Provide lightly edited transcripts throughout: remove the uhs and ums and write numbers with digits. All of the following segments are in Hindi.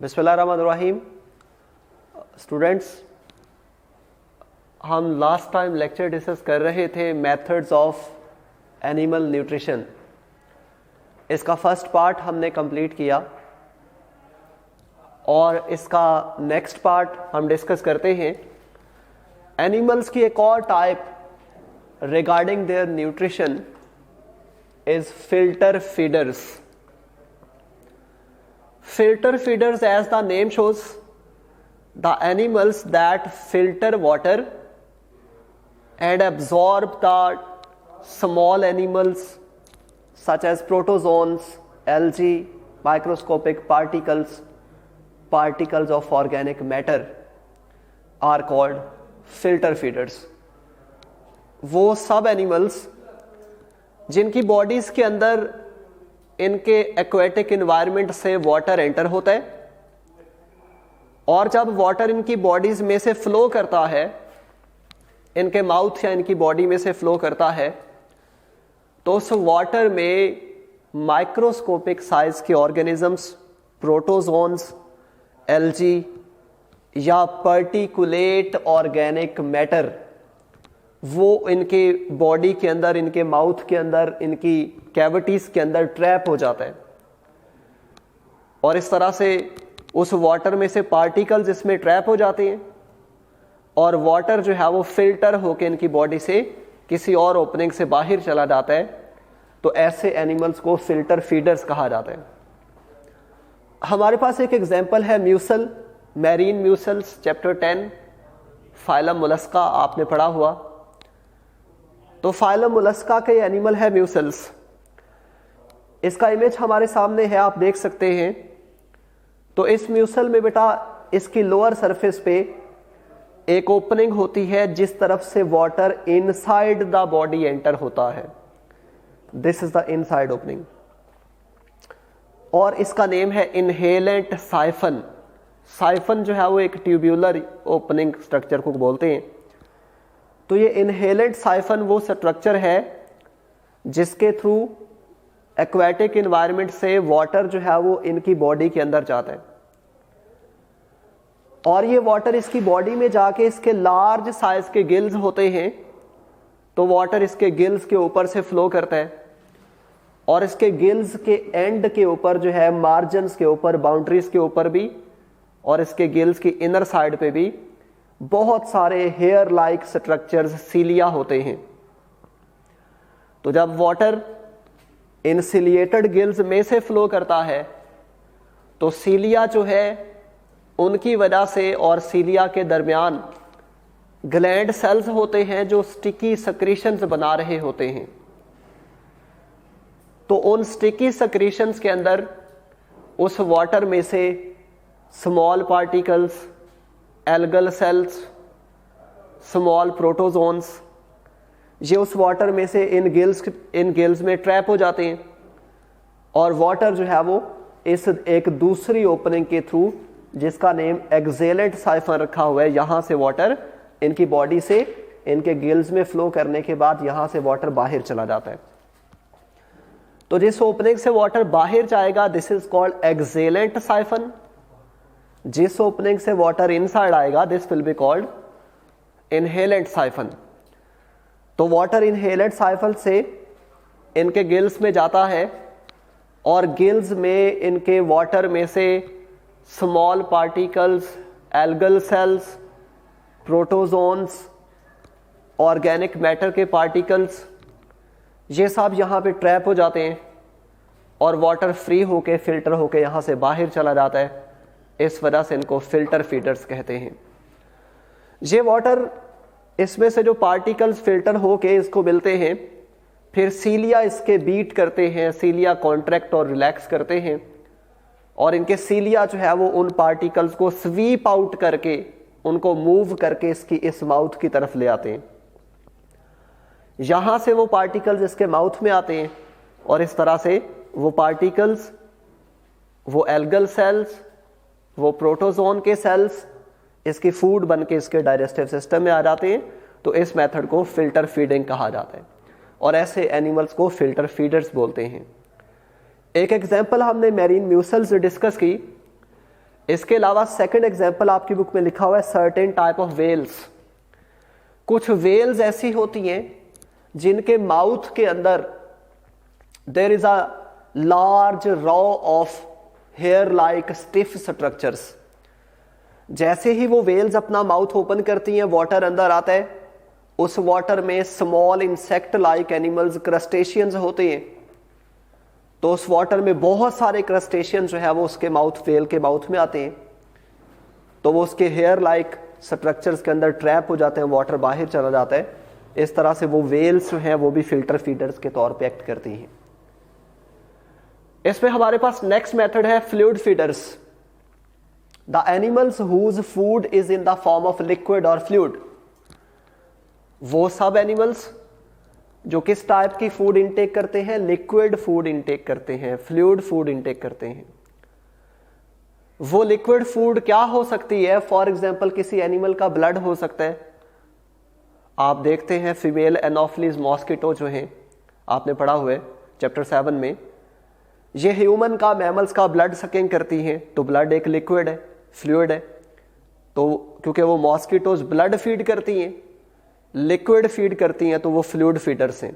बिस्मिल्लाहिर्रहमानिर्रहीम। स्टूडेंट्स, हम लास्ट टाइम लेक्चर डिस्कस कर रहे थे मेथड्स ऑफ एनिमल न्यूट्रिशन। इसका फर्स्ट पार्ट हमने कंप्लीट किया और इसका नेक्स्ट पार्ट हम डिस्कस करते हैं। एनिमल्स की एक और type regarding their nutrition is filter feeders. Filter feeders, as the name shows, the animals that filter water and absorb the small animals such as protozoans, algae, microscopic particles of organic matter are called filter feeders. वो सब एनिमल्स जिनकी बॉडीज के अंदर इनके एक्वेटिक एनवायरनमेंट से वाटर एंटर होता है और जब वाटर इनकी बॉडीज में से फ्लो करता है, इनके माउथ या इनकी बॉडी में से फ्लो करता है, तो उस वाटर में माइक्रोस्कोपिक साइज के ऑर्गेनिजम्स, प्रोटोजोन्स, एल्जी या पर्टिकुलेट ऑर्गेनिक मैटर वो इनके बॉडी के अंदर, इनके माउथ के अंदर, इनकी कैविटीज के अंदर ट्रैप हो जाता है और इस तरह से उस वाटर में से पार्टिकल्स इसमें ट्रैप हो जाते हैं और वाटर जो है वो फिल्टर होकर इनकी बॉडी से किसी और ओपनिंग से बाहर चला जाता है। तो ऐसे एनिमल्स को फिल्टर फीडर्स कहा जाता है। हमारे पास एक एग्जांपल है म्यूसल, मैरीन म्यूसल्स, चैप्टर 10, फाइलम मोलस्का आपने पढ़ा हुआ। तो फाइलम मोलस्का के एनिमल है म्यूसल्स। इसका इमेज हमारे सामने है, आप देख सकते हैं। तो इस म्यूसल में बेटा इसकी लोअर सरफेस पे एक ओपनिंग होती है जिस तरफ से water inside the body enter होता है। This is the inside opening और इसका नेम है इनहेलेंट साइफन। साइफन जो है वो एक ट्यूब्यूलर ओपनिंग स्ट्रक्चर को बोलते हैं। तो ये इनहेलेंट साइफन वो स्ट्रक्चर है जिसके थ्रू एक्वेटिक एनवायरनमेंट से वाटर जो है वो इनकी बॉडी के अंदर जाता है और ये वाटर इसकी बॉडी में जाके इसके लार्ज साइज के गिल्स होते हैं। तो वाटर इसके गिल्स के ऊपर से फ्लो करता है और इसके गिल्स के एंड के ऊपर जो है, मार्जिन्स के ऊपर, बाउंड्रीज के ऊपर भी और इसके गिल्स की इनर साइड पे भी बहुत सारे हेयर लाइक स्ट्रक्चर्स, सीलिया होते हैं। तो जब वाटर इंसिलिएटेड गिल्स में से फ्लो करता है तो सीलिया जो है उनकी वजह से और सीलिया के दरमियान ग्लैंड सेल्स होते हैं जो स्टिकी सक्रीशंस बना रहे होते हैं। तो उन स्टिकी सक्रीशंस के अंदर उस वाटर में से small particles, algal cells, small protozoans, ये उस वाटर में से इन गिल्स में ट्रैप हो जाते हैं और वाटर जो है वो इस एक दूसरी ओपनिंग के थ्रू, जिसका नेम एक्सेलेंट साइफन रखा हुआ है, यहां से वाटर इनकी बॉडी से इनके गिल्स में फ्लो करने के बाद यहां से वाटर बाहर चला जाता है। तो जिस ओपनिंग से वाटर बाहर जाएगा this is called excellent siphon. जिस ओपनिंग से वाटर इनसाइड आएगा this will be called inhalant siphon. तो वाटर इनहेलेंट साइफन से इनके गिल्स में जाता है और गिल्स में इनके वाटर में से small particles, algal cells, protozoans, organic matter के पार्टिकल्स, ये सब यहाँ पे ट्रैप हो जाते हैं और वाटर फ्री होके, फिल्टर होके यहाँ से बाहर चला जाता है। इस वजह से इनको फिल्टर फीडर्स कहते हैं। ये वाटर, इसमें से जो पार्टिकल्स फिल्टर होके इसको मिलते हैं, फिर सीलिया इसके बीट करते हैं, सीलिया कॉन्ट्रैक्ट और रिलैक्स करते हैं और इनके सीलिया जो है वो उन पार्टिकल्स को स्वीप आउट करके, उनको मूव करके इसकी इस माउथ की तरफ ले आते हैं। यहां से वो पार्टिकल्स इसके माउथ में आते हैं और इस तरह से वो पार्टिकल्स, वो एल्गल सेल्स, वो प्रोटोजोन के सेल्स इसकी फूड बन के इसके डाइजेस्टिव सिस्टम में आ जाते हैं। तो इस मेथड को फिल्टर फीडिंग कहा जाता है और ऐसे एनिमल्स को फिल्टर फीडर्स बोलते हैं। एक एग्जांपल हमने मैरीन म्यूसल से डिस्कस की। इसके अलावा सेकंड एग्जांपल आपकी बुक में लिखा हुआ है सर्टेन टाइप ऑफ वेल्स। कुछ वेल्स ऐसी होती हैं जिनके माउथ के अंदर there is a large row of hair like stiff structures. जैसे ही वो वेल्स अपना माउथ ओपन करती हैं, वाटर अंदर आता है, उस वाटर में small insect like animals crustaceans होते हैं, तो उस वाटर में बहुत सारे क्रस्टेशियंस जो है वो उसके माउथ, वेल के माउथ में आते हैं, तो वो उसके हेयर लाइक स्ट्रक्चर्स के अंदर ट्रैप हो जाते हैं, वाटर बाहर चला जाता है। इस तरह से वो वेल्स जो हैं वो भी फिल्टर फीडर्स के तौर पे एक्ट करती हैं। इसमें हमारे पास नेक्स्ट मेथड है fluid feeders. The animals whose food is in the form of liquid और फ्लूइड। वो सब एनिमल्स जो किस टाइप की फूड इंटेक करते हैं, लिक्विड फूड इंटेक करते हैं, फ्लूइड फूड इंटेक करते हैं। वो लिक्विड फूड क्या हो सकती है? फॉर एग्जांपल किसी एनिमल का ब्लड हो सकता है। आप देखते हैं फीमेल एनोफिलीज मॉस्किटो जो हैं, आपने पढ़ा हुआ है चैप्टर 7 में, ये ह्यूमन का, मैमल्स का ब्लड सकिंग करती हैं, तो ब्लड एक लिक्विड है, फ्लूइड है। तो क्योंकि वो मॉस्किटोज ब्लड फीड करती हैं, लिक्विड फीड करती हैं, तो वो फ्लूइड फीडर्स हैं।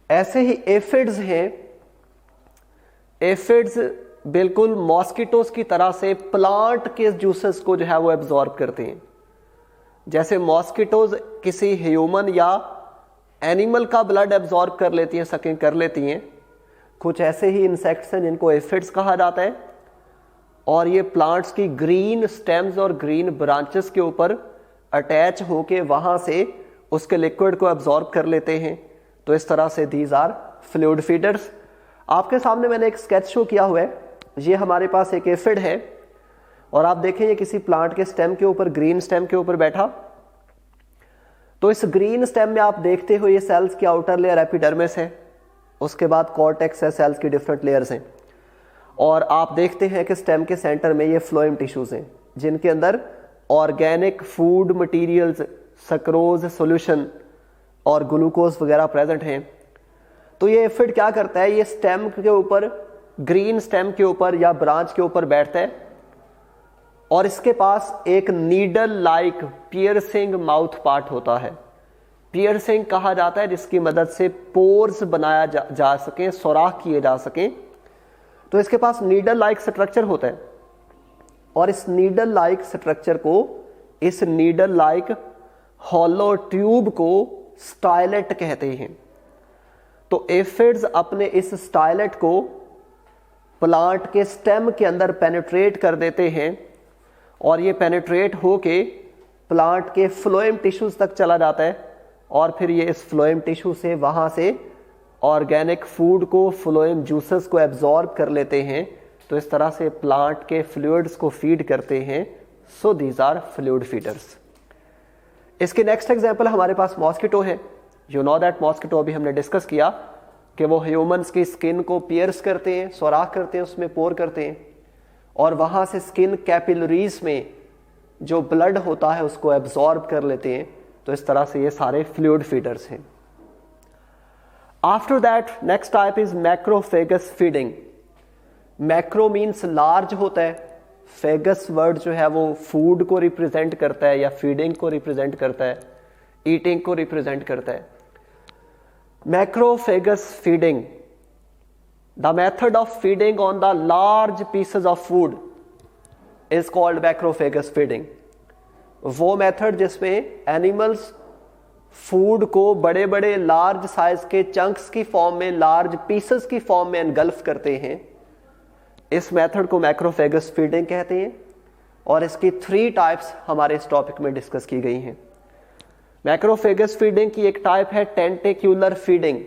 ऐसे ही एफिड्स हैं। एफिड्स बिल्कुल मॉस्किटोज की तरह से प्लांट के जूसेस को जो है वो एब्जॉर्ब करते हैं। जैसे मॉस्किटोज किसी ह्यूमन या एनिमल का ब्लड एब्जॉर्ब कर लेती हैं, सकिंग कर लेती हैं, कुछ ऐसे ही इंसेक्ट्स हैं जिनको एफिड्स कहा जाता है, और ये प्लांट्स की ग्रीन स्टेम्स और ग्रीन ब्रांचेस के ऊपर अटैच होके वहां से उसके लिक्विड को एब्जॉर्ब कर लेते हैं। तो इस तरह से दीज आर फ्लूइड फीडर्स। आपके सामने मैंने एक स्केच शो किया हुआ है। ये हमारे पास एक एफिड है और आप देखें ये किसी प्लांट के स्टेम के ऊपर, ग्रीन स्टेम के ऊपर बैठा। तो इस ग्रीन स्टेम में आप देखते हो ये सेल्स की आउटर लेयर एपिडर्मिस है, उसके बाद कॉर्टेक्स है, सेल्स की डिफरेंट लेयर्स हैं, और आप देखते हैं कि स्टेम के सेंटर में ये फ्लोएम टिश्यूज हैं जिनके अंदर organic food materials, sucrose solution और ग्लूकोज वगैरह प्रेजेंट हैं। तो ये एफिड क्या करता है, ये स्टेम के ऊपर, ग्रीन स्टेम के ऊपर या ब्रांच के ऊपर बैठता है, और इसके पास एक needle like piercing mouth part होता है। पियर्सिंग कहा जाता है जिसकी मदद से पोर्स बनाया जा सके, सुराख किए जा सके। तो इसके पास नीडल लाइक स्ट्रक्चर होता है, और इस नीडल लाइक स्ट्रक्चर को, इस नीडल लाइक हॉलो ट्यूब को स्टाइलेट कहते हैं। तो एफिड्स अपने इस स्टाइलेट को प्लांट के स्टेम के अंदर पेनिट्रेट कर देते हैं, और ये पेनिट्रेट होके प्लांट के फ्लोएम टिश्यूज तक चला जाता है, और फिर ये इस फ्लोएम टिश्यू से, वहां से ऑर्गेनिक फूड को, फ्लोएम जूसेस को एब्जॉर्ब कर लेते हैं। तो इस तरह से प्लांट के फ्लूइड्स को फीड करते हैं। So these are fluid feeders. इसके नेक्स्ट एग्जांपल हमारे पास मॉस्किटो है। यू नो दैट मॉस्किटो, अभी हमने डिस्कस किया कि वो ह्यूमंस की स्किन को पियर्स करते हैं, सुराख करते हैं, उसमें पोर करते हैं, और वहां से स्किन कैपिलरीज में जो ब्लड होता है उसको एब्जॉर्ब कर लेते हैं। तो इस तरह से ये सारे फ्लूइड फीडर्स हैं। After that next type is macrophages feeding. Macro means large होता है, फेगस वर्ड जो है वो फूड को रिप्रेजेंट करता है या फीडिंग को रिप्रेजेंट करता है, ईटिंग को रिप्रेजेंट करता है। Macrophages feeding, the method of feeding on the large pieces of food is called macrophages feeding. वो मेथड जिसमें एनिमल्स फूड को बड़े बड़े लार्ज साइज के चंक्स की फॉर्म में, लार्ज पीसेस की फॉर्म में एनगल्फ करते हैं, इस मेथड को मैक्रोफेगस फीडिंग कहते हैं। और इसकी 3 टाइप्स हमारे इस टॉपिक में डिस्कस की गई हैं। मैक्रोफेगस फीडिंग की एक टाइप है tentacular feeding.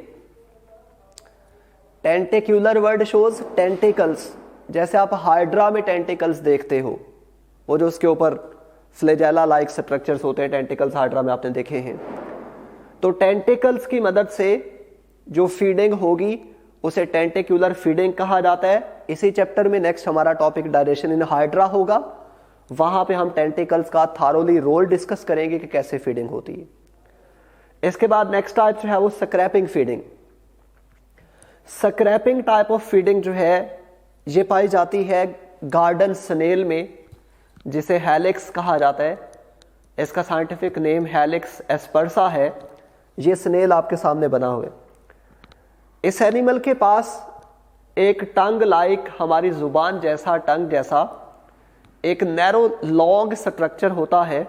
Tentacular word shows tentacles. जैसे आप हाइड्रा में टेंटिकल्स देखते हो, वो जो उसके ऊपर फ्लेजेला लाइक स्ट्रक्चर्स होते हैं, टेंटिकल्स हाइड्रा में आपने देखे हैं। तो टेंटिकल्स की मदद से जो फीडिंग होगी उसे टेंटिक्यूलर फीडिंग कहा जाता है। इसी चैप्टर में नेक्स्ट हमारा टॉपिक डायरेक्शन इन हाइड्रा होगा, वहां पे हम टेंटिकल्स का थारोली रोल डिस्कस करेंगे कि कैसे फीडिंग होती है। इसके बाद नेक्स्ट टाइप जो है वो scraping feeding. Scraping type of feeding जो है ये पाई जाती है गार्डन स्नेल में, जिसे हेलिक्स कहा जाता है, इसका साइंटिफिक नेम हेलिक्स एस्पर्सा है, ये स्नेल आपके सामने बना हुआ है। इस एनिमल के पास एक टंग लाइक, हमारी जुबान जैसा, टंग जैसा एक नैरो लॉन्ग स्ट्रक्चर होता है,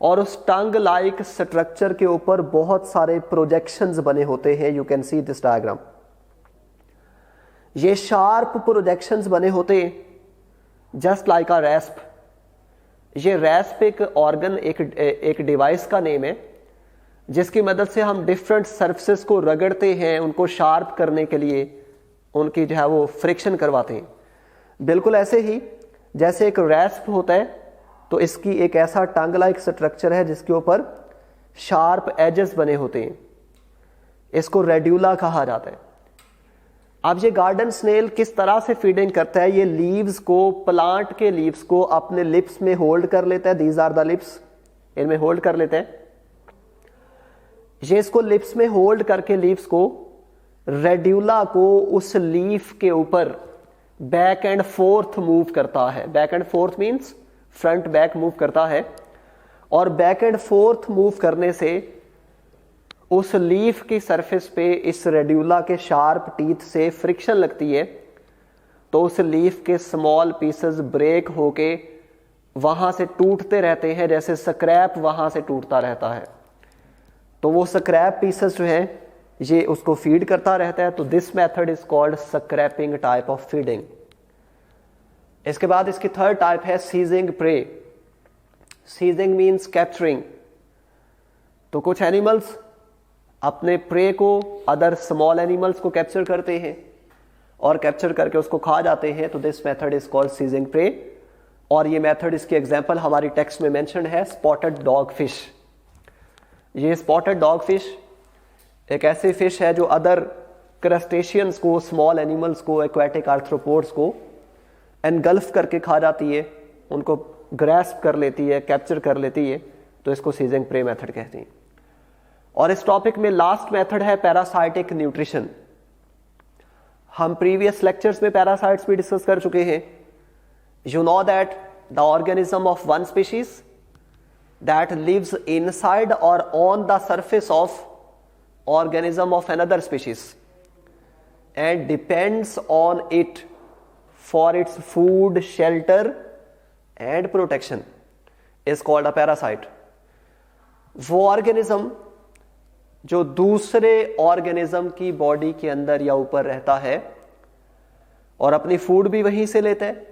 और उस टंग लाइक स्ट्रक्चर के ऊपर बहुत सारे प्रोजेक्शंस बने होते हैं। You can see this diagram. ये शार्प प्रोजेक्शंस बने होते हैं जस्ट लाइक अ रैस्प। ये रैस्प एक ऑर्गन, एक डिवाइस का नेम है जिसकी मदद से हम डिफरेंट सरफेसेस को रगड़ते हैं, उनको शार्प करने के लिए उनकी जो है वो फ्रिक्शन करवाते हैं। बिल्कुल ऐसे ही जैसे एक रैस्प होता है, तो इसकी एक ऐसा टंग लाइक स्ट्रक्चर है जिसके ऊपर शार्प एजेस बने होते हैं, इसको रेड्यूला कहा जाता है। अब ये गार्डन स्नेल किस तरह से फीडिंग करता है, ये लीव्स को, प्लांट के लीव्स को अपने लिप्स में होल्ड कर लेता है। दीज आर द लिप्स, इनमें होल्ड कर लेते हैं। ये इसको लिप्स में होल्ड करके लीव्स को, रेड्यूला को उस लीफ के ऊपर बैक एंड फोर्थ मूव करता है। Back and fourth means front back move करता है, और बैक एंड फोर्थ मूव करने से उस लीफ की सरफेस पे इस रेड्यूला के शार्प टीथ से फ्रिक्शन लगती है, तो उस लीफ के स्मॉल पीसेस ब्रेक होके वहां से टूटते रहते हैं, जैसे स्क्रैप वहां से टूटता रहता है। तो वो स्क्रैप पीसेस जो है ये उसको फीड करता रहता है। तो this method is called scraping type of feeding. इसके बाद इसकी थर्ड टाइप है seizing prey. Seizing means capturing. तो कुछ एनिमल्स अपने प्रे को, अदर स्मॉल एनिमल्स को कैप्चर करते हैं और कैप्चर करके उसको खा जाते हैं। तो this method is called seizing prey. और ये मेथड, इसकी एग्जांपल हमारी टेक्स्ट में मेंशन है, स्पॉटेड डॉग फिश। ये स्पॉटेड डॉग फिश एक ऐसी फिश है जो अदर क्रस्टेशियंस को, स्मॉल एनिमल्स को, एक्वेटिक आर्थ्रोपोड्स को एनगल्फ करके खा जाती है, उनको ग्रैस्प कर लेती है, कैप्चर कर लेती है। तो इसको सीजिंग प्रे मेथड कहते हैं। और इस टॉपिक में लास्ट मेथड है पैरासाइटिक न्यूट्रिशन। हम प्रीवियस लेक्चर्स में पैरासाइट्स भी डिस्कस कर चुके हैं। You know that the organism of one species that lives inside or on the surface of organism of another species and depends on it for its food, shelter and protection is called a parasite. वो ऑर्गेनिज्म जो दूसरे ऑर्गेनिज्म की बॉडी के अंदर या ऊपर रहता है और अपनी फूड भी वहीं से लेता है,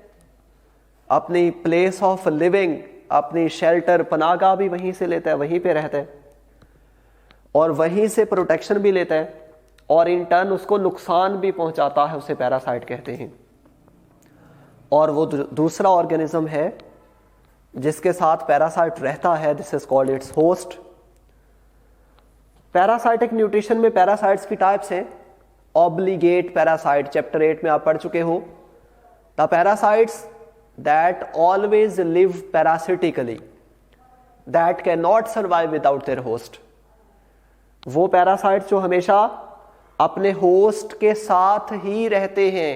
अपनी प्लेस ऑफ लिविंग, अपनी शेल्टर, पनाहगाह भी वहीं से लेता है, वहीं पे रहता है और वहीं से प्रोटेक्शन भी लेता है, और इन टर्न उसको नुकसान भी पहुंचाता है, उसे पैरासाइट कहते हैं। और वो दूसरा ऑर्गेनिज्म है जिसके साथ पैरासाइट रहता है, this is called its host. Parasitic nutrition में पैरासाइट्स की टाइप्स हैं। ऑब्लिगेट पैरासाइट, चैप्टर 8 में आप पढ़ चुके हो। The parasites that always live parasitically, that cannot survive without their host. वो पैरासाइट्स जो हमेशा अपने होस्ट के साथ ही रहते हैं,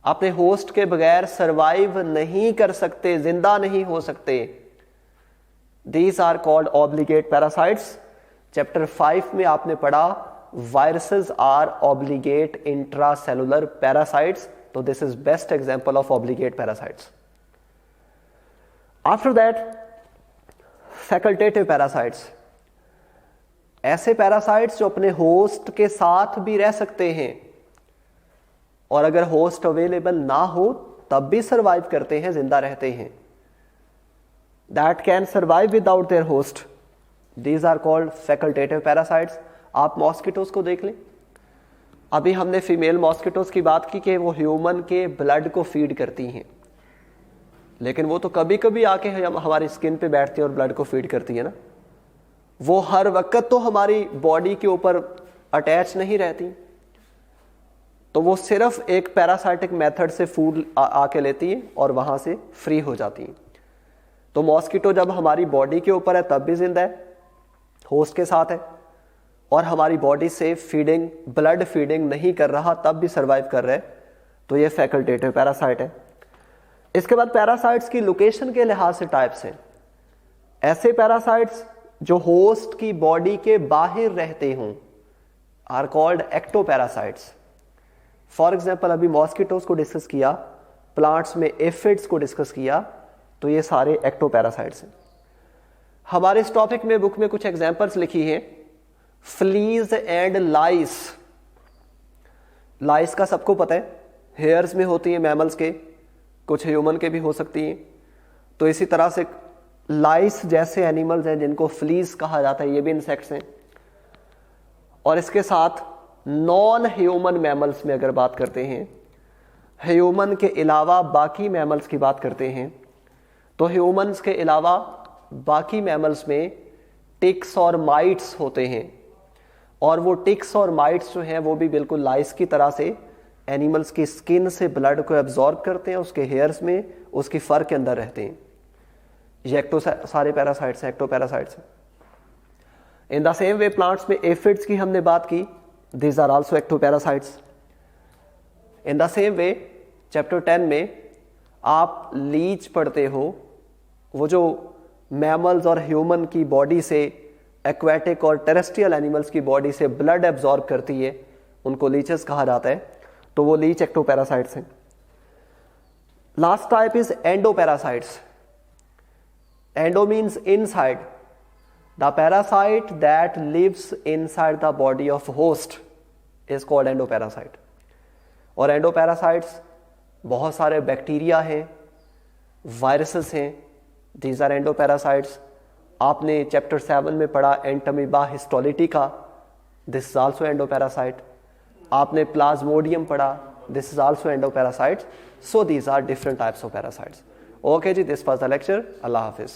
अपने होस्ट के बगैर सरवाइव नहीं कर सकते, जिंदा नहीं हो सकते। These are called obligate parasites. Chapter 5 में आपने पढ़ा viruses are obligate intracellular parasites. So this is best example of obligate parasites. After that, facultative parasites. ऐसे पैरासाइट्स जो अपने होस्ट के साथ भी रह सकते हैं और अगर होस्ट अवेलेबल ना हो तब भी सरवाइव करते हैं, जिंदा रहते हैं। That can survive without their host. These are called facultative parasites. आप मॉस्किटोज को देख लें। अभी हमने फीमेल मॉस्किटोज की बात की कि वो ह्यूमन के ब्लड को फीड करती हैं, लेकिन वो तो कभी कभी आके हमारी स्किन पे बैठती है और ब्लड को फीड करती है ना। वो हर वक्त तो हमारी बॉडी के ऊपर अटैच नहीं रहती, तो वो सिर्फ एक पैरासाइटिक मेथड से फूड आके लेती है और वहां से फ्री हो जाती है। तो मॉस्किटो जब हमारी बॉडी के ऊपर है तब भी जिंदा है, होस्ट के साथ है, और हमारी बॉडी से फीडिंग, ब्लड फीडिंग नहीं कर रहा तब भी सर्वाइव कर रहा है। तो ये फैकल्टेटिव पैरासाइट है। इसके बाद पैरासाइट्स की लोकेशन के लिहाज से टाइप्स हैं। ऐसे पैरासाइट्स जो होस्ट की बॉडी के बाहर रहते हों are called ectoparasites. For example अभी मॉस्किटोज को डिस्कस किया, प्लांट्स में एफिड्स को डिस्कस किया, तो ये सारे एक्टोपैरासाइट्स हैं। हमारे इस टॉपिक में बुक में कुछ एग्जांपल्स लिखी हैं। फ्लीज एंड लाइस। लाइस का सबको पता है, हेयर्स में होती हैं मैमल्स के, कुछ ह्यूमन के भी हो सकती हैं। तो इसी तरह से लाइस जैसे एनिमल्स हैं जिनको फ्लीज कहा जाता है, ये भी इंसेक्ट्स हैं। और इसके साथ नॉन ह्यूमन मैमल्स में अगर बात करते हैं, ह्यूमन के अलावा बाकी मैमल्स की बात करते हैं, तो ह्यूमंस के अलावा बाकी मैमल्स में टिक्स और माइट्स होते हैं। और वो टिक्स और माइट्स जो हैं वो भी बिल्कुल लाइस की तरह से एनिमल्स की स्किन से ब्लड को एब्जॉर्ब करते हैं, उसके हेयर्स में, उसकी फर के अंदर रहते हैं। ये सारे पैरासाइट्स हैं, एक्टोपैरासाइट्स हैं। In the same way plants में एफिड्स की हमने बात की, these are also ectoparasites. In the same way chapter 10 में आप लीच पढ़ते हो, वो जो मैमल्स और ह्यूमन की बॉडी से, एक्वेटिक और टेरेस्ट्रियल एनिमल्स की बॉडी से ब्लड एब्जॉर्ब करती है, उनको लीचेस कहा जाता है। तो वो लीच एक्टोपैरासाइट्स हैं। Last type is endoparasites. Endo means inside. The parasite that lives inside the body of host is called endoparasite. और एंडोपैरासाइट्स बहुत सारे बैक्टीरिया हैं, वायरसेस हैं, दीज आर एंडोपैरासाइट्स। आपने चैप्टर 7 में पढ़ा entamoeba histolytica, this is also endoparasite. आपने प्लाज्मोडियम पढ़ा, this is also endoparasites. So these are different types of parasites. Okay जी, दिस वाज द लेक्चर। अल्लाह हाफिज।